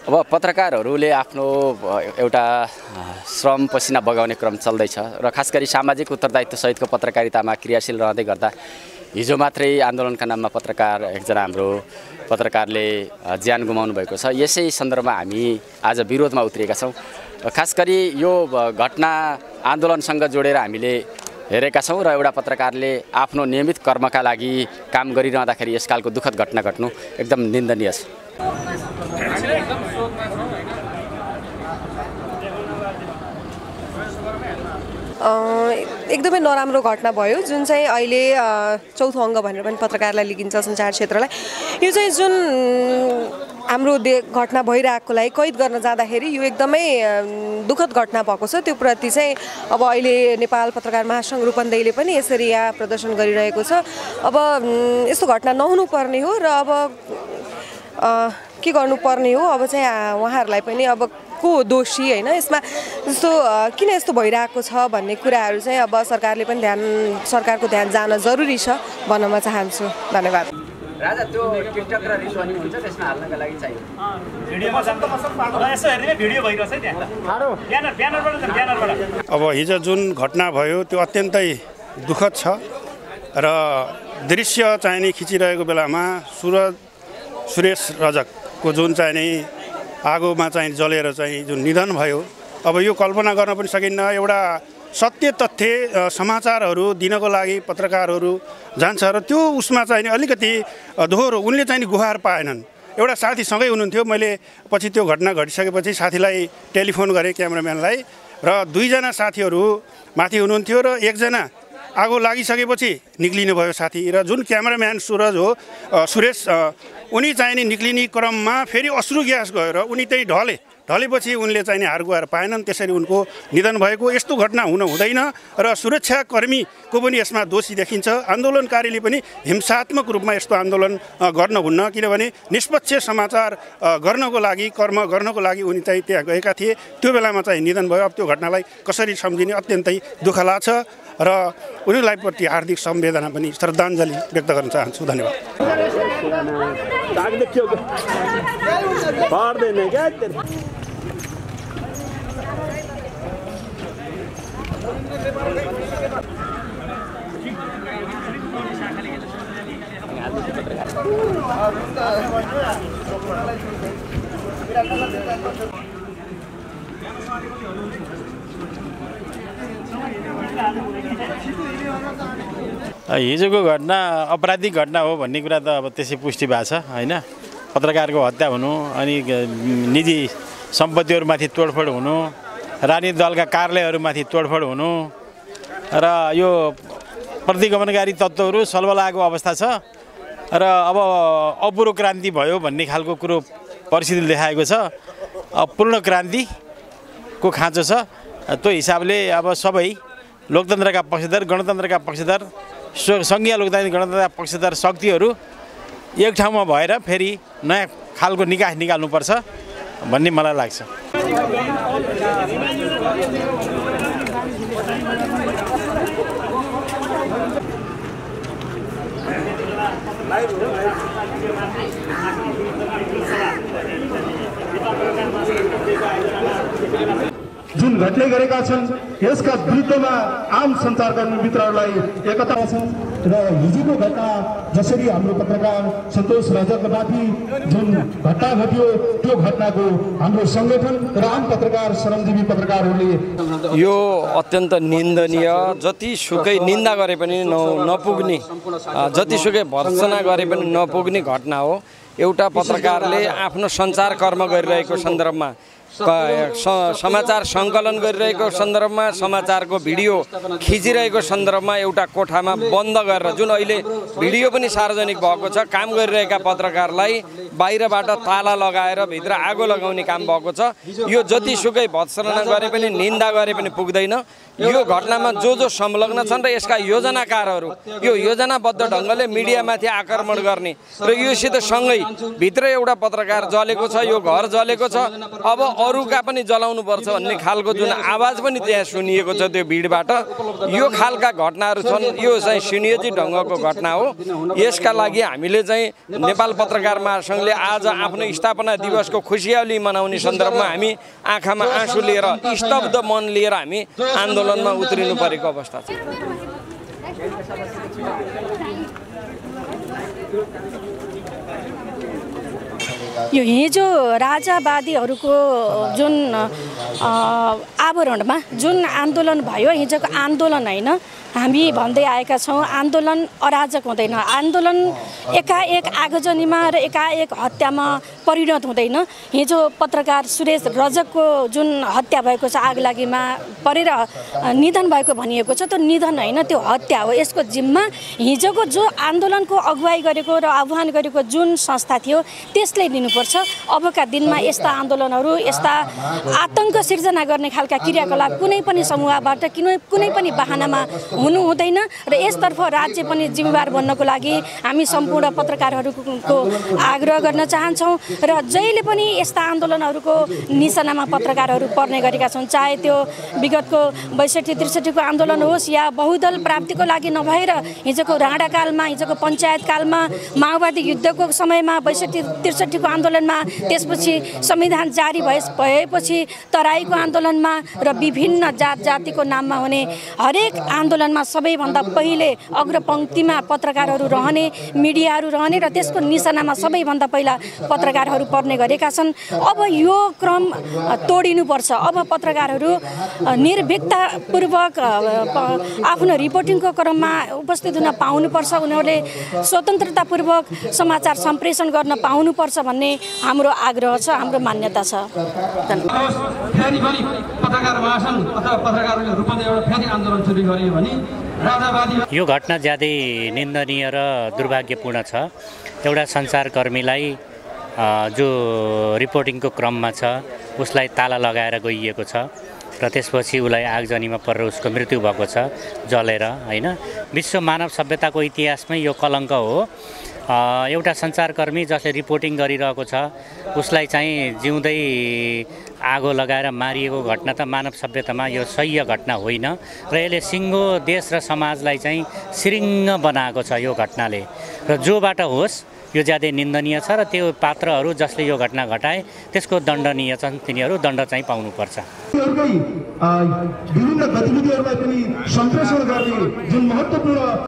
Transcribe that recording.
अब पत्रकारहरूले आफ्नो एउटा श्रम पसिना बगाउने क्रम चल्दैछ र खास गरी सामाजिक उत्तरदायित्व सहितको पत्रकारितामा क्रियाशील रहँदै गर्दा हिजो मात्रै आन्दोलनका नाममा एकजना हाम्रो पत्रकारले ज्यान गुमाउनु भएको छ। यसै सन्दर्भमा हामी आज विरोधमा उत्रिएका छौँ। खास गरी यो घटना आन्दोलनसँग जोडेर हामीले हेरेका छौँ र एउटा पत्रकारले आफ्नो नियमित कर्मका लागि काम गरिरहँदाखेरि यसकालको दुःखद घटना घट्नु एकदम निन्दनीय छ। एकदमै नराम्रो घटना भयो जुन चाहिँ अहिले चौथो अङ्ग भनेर पनि पत्रकारलाई लिइन्छ सञ्चार क्षेत्रलाई। यो चाहिँ जुन हाम्रो घटना भइरहेकोलाई कैद गर्न जाँदाखेरि यो एकदमै दुःखद घटना भएको छ। त्यो प्रति चाहिँ अब अहिले नेपाल पत्रकार महासङ्घ रूपन्देहीले पनि यसरी यहाँ प्रदर्शन गरिरहेको छ। अब यस्तो घटना नहुनु पर्ने हो र अब के गर्नुपर्ने हो अब चाहिँ उहाँहरूलाई पनि अब को दोषी होइन यसमा जस्तो किन यस्तो भइरहेको छ भन्ने कुराहरू चाहिँ अब सरकारको ध्यान जान जरुरी छ भन्न म चाहन्छु। धन्यवाद। राजा त्यो टिकटक र रिल पनि हुन्छ त्यसमा हाल्नका लागि चाहियो भिडियोमा यसो हेर्ने भिडियो भइरहेछ त्यहाँ ब्यानरबाट। अब हिजो जुन घटना भयो त्यो अत्यन्तै दुःखद छ र दृश्य चाहिँ नि खिचिरहेको बेलामा सुरेश रजकको जुन चाहिँ नि आगोमा चाहिँ जलेर चाहिँ जुन निधन भयो, अब यो कल्पना गर्न पनि सकिन्न। एउटा सत्य तथ्य समाचारहरू दिनको लागि पत्रकारहरू जान्छ र त्यो उसमा चाहिँ अलिकति दोहोरो उनले चाहिँ गुहार पाएनन्। एउटा साथी सँगै हुनुहुन्थ्यो, मैले पछि त्यो घटना घटिसकेपछि साथीलाई टेलिफोन गरेँ क्यामेराम्यानलाई र दुईजना साथीहरू माथि हुनुहुन्थ्यो र एकजना आगो लागिसकेपछि निक्लिनु भयो साथी। र जुन क्यामेराम्यान सुरेश उनी चाहिँ नि निक्लिने क्रममा फेरि अश्रु ग्यास गयो र उनी त्यही ढलेपछि उनले चाहिँ हार गुहार पाएनन्, त्यसरी उनको निधन भएको। यस्तो घटना हुन हुँदैन र सुरक्षाकर्मीको पनि यसमा दोषी देखिन्छ। आन्दोलनकारीले पनि हिंसात्मक रूपमा यस्तो आन्दोलन गर्न हुन्न, किनभने निष्पक्ष समाचार गर्नको लागि कर्म गर्नको लागि उनी चाहिँ त्यहाँ गएका थिए। त्यो बेलामा चाहिँ निधन भयो। अब त्यो घटनालाई कसरी सम्झिने अत्यन्तै दुःख लाग्छ र उनीलाई प्रति हार्दिक संवेदना पनि श्रद्धाञ्जली व्यक्त गर्न चाहन्छु। धन्यवाद। हिजोको घटना अपराधिक घटना हो भन्ने कुरा त अब त्यसै पुष्टि भएको छ होइन। पत्रकारको हत्या हुनु, अनि निजी सम्पत्तिहरूमाथि तोडफोड हुनु, राजनीतिक दलका कार्यालयहरूमाथि तोडफोड हुनु र यो प्रतिगमनकारी तत्त्वहरू सलबलाएको अवस्था छ र अब अपूर्ण क्रान्ति भयो भन्ने खालको कुरो परिस्थितिले देखाएको छ। पूर्ण क्रान्तिको खाँचो छ। त्यो हिसाबले अब सबै लोकतन्त्रका पक्षधर, गणतन्त्रका पक्षधर, सङ्घीय लोकतान्त्रिक गणतन्त्रका पक्षधर शक्तिहरू एक ठाउँमा भएर फेरि नयाँ खालको निकास निकाल्नुपर्छ भन्ने मलाई लाग्छ। जुन घटले गरेका छन् यसका विरुद्धमा आम सञ्चारकर्मी मित्रहरूलाई एकता छन् र हिजोको घटना जसरी हाम्रो पत्रकार सन्तोष रजकमाथि जुन घटना घट्यो त्यो घटनाको हाम्रो सङ्गठन र आम पत्रकार श्रमजीवी पत्रकारहरूले यो अत्यन्त निन्दनीय, जतिसुकै निन्दा गरे पनि नपुग्ने, जतिसुकै भर्त्सना गरे पनि नपुग्ने घटना हो। एउटा पत्रकारले आफ्नो सञ्चार कर्म गरिरहेको सन्दर्भमा, समाचार सङ्कलन गरिरहेको सन्दर्भमा, समाचारको भिडियो खिचिरहेको सन्दर्भमा एउटा कोठामा बन्द गरेर, जुन अहिले भिडियो पनि सार्वजनिक भएको छ, काम गरिरहेका पत्रकारलाई बाहिरबाट ताला लगाएर भित्र आगो लगाउने काम भएको छ। यो जतिसुकै भत्सना गरे पनि, निन्दा गरे पनि पुग्दैन। यो घटनामा जो संलग्न छन् र यसका योजनाकारहरू यो योजनाबद्ध ढङ्गले मिडियामाथि आक्रमण गर्ने र योसित सँगै भित्र एउटा पत्रकार जलेको छ, यो घर जलेको छ, अब अरूका पनि जलाउनु पर्छ भन्ने खालको जुन आवाज पनि त्यहाँ सुनिएको छ त्यो भिडबाट, यो खालका घटनाहरू छन्। यो चाहिँ सुनियोजित ढङ्गको घटना हो। यसका लागि हामीले चाहिँ नेपाल पत्रकार महासङ्घले आज आफ्नो स्थापना दिवसको खुसियाली मनाउने सन्दर्भमा हामी आँखामा आँसु लिएर स्तब्ध मन लिएर हामी आन्दोलनमा उत्रिनु परेको अवस्था छ। यो हिजो राजावादीहरूको जुन आवरणमा जुन आन्दोलन भयो, हिजोको आन्दोलन होइन, हामी भन्दै आएका छौँ आन्दोलन अराजक हुँदैन, आन्दोलन एकाएक आगजनीमा र एकाएक हत्यामा परिणत हुँदैन। हिजो पत्रकार सुरेश रजकको जुन हत्या भएको छ, आगलागीमा परेर निधन भएको भनिएको छ, त्यो निधन होइन, त्यो हत्या हो। यसको जिम्मा हिजोको जो आन्दोलनको अगुवाई गरेको र आह्वान गरेको जुन संस्था थियो त्यसले लिनुपर्छ। अबका दिनमा यस्ता आन्दोलनहरू, यस्ता आतङ्क सिर्जना गर्ने खालका क्रियाकलाप कुनै पनि समूहबाट कुनै पनि बहानामा हुनु हुँदैन र यसतर्फ राज्य पनि जिम्मेवार बन्नको लागि हामी सम्पूर्ण पत्रकारहरूको आग्रह गर्न चाहन्छौँ र जहिले पनि यस्ता आन्दोलनहरूको निशानामा पत्रकारहरू पर्ने गरेका छन्, चाहे त्यो विगतको 62-63 को आन्दोलन होस् या बहुदल प्राप्तिको लागि नभएर हिजोको राणाकालमा, हिजोको पञ्चायतकालमा, माओवादी युद्धको समयमा 62-63 को आन्दोलनमा, त्यसपछि संविधान जारी भएपछि तराईको आन्दोलनमा र विभिन्न जातिको नाममा हुने हरेक आन्दोलनमा सबैभन्दा पहिले अग्रपङ्क्तिमा पत्रकारहरू रहने, मिडियाहरू रहने र त्यसको निशानामा सबैभन्दा पहिला पत्रकारहरू पर्ने गरेका छन्। अब यो क्रम तोडिनुपर्छ। अब पत्रकारहरू निर्भीकतापूर्वक आफ्नो रिपोर्टिङको क्रममा उपस्थित हुन पाउनुपर्छ, उनीहरूले स्वतन्त्रतापूर्वक समाचार सम्प्रेषण गर्न पाउनुपर्छ भन्ने हाम्रो आग्रह छ, हाम्रो मान्यता छ। यो घटना ज्यादै निन्दनीय र दुर्भाग्यपूर्ण छ। एउटा सञ्चारकर्मीलाई जो रिपोर्टिङको क्रममा छ उसलाई ताला लगाएर गइएको छ र त्यसपछि उसलाई आगजनीमा परेर उसको मृत्यु भएको छ जलेर, होइन। विश्व मानव सभ्यताको इतिहासमै यो कलङ्क हो। एउटा सञ्चारकर्मी जसले रिपोर्टिङ गरिरहेको छ उसलाई चाहिँ जिउँदै आगो लगाएर मारिएको घटना त मानव सभ्यतामा यो सह्य घटना होइन र यसले सिङ्गो देश र समाजलाई चाहिँ सिरिङ्ग बनाएको छ यो घटनाले। र जोबाट होस् यो ज्यादै निन्दनीय छ र त्यो पात्रहरू जसले यो घटना घटाए त्यसको दण्डनीय छन्, तिनीहरू दण्ड चाहिँ पाउनुपर्छ। विभिन्न गतिविधिहरूलाई पनि सम्प्रेषण गर्ने जुन महत्त्वपूर्ण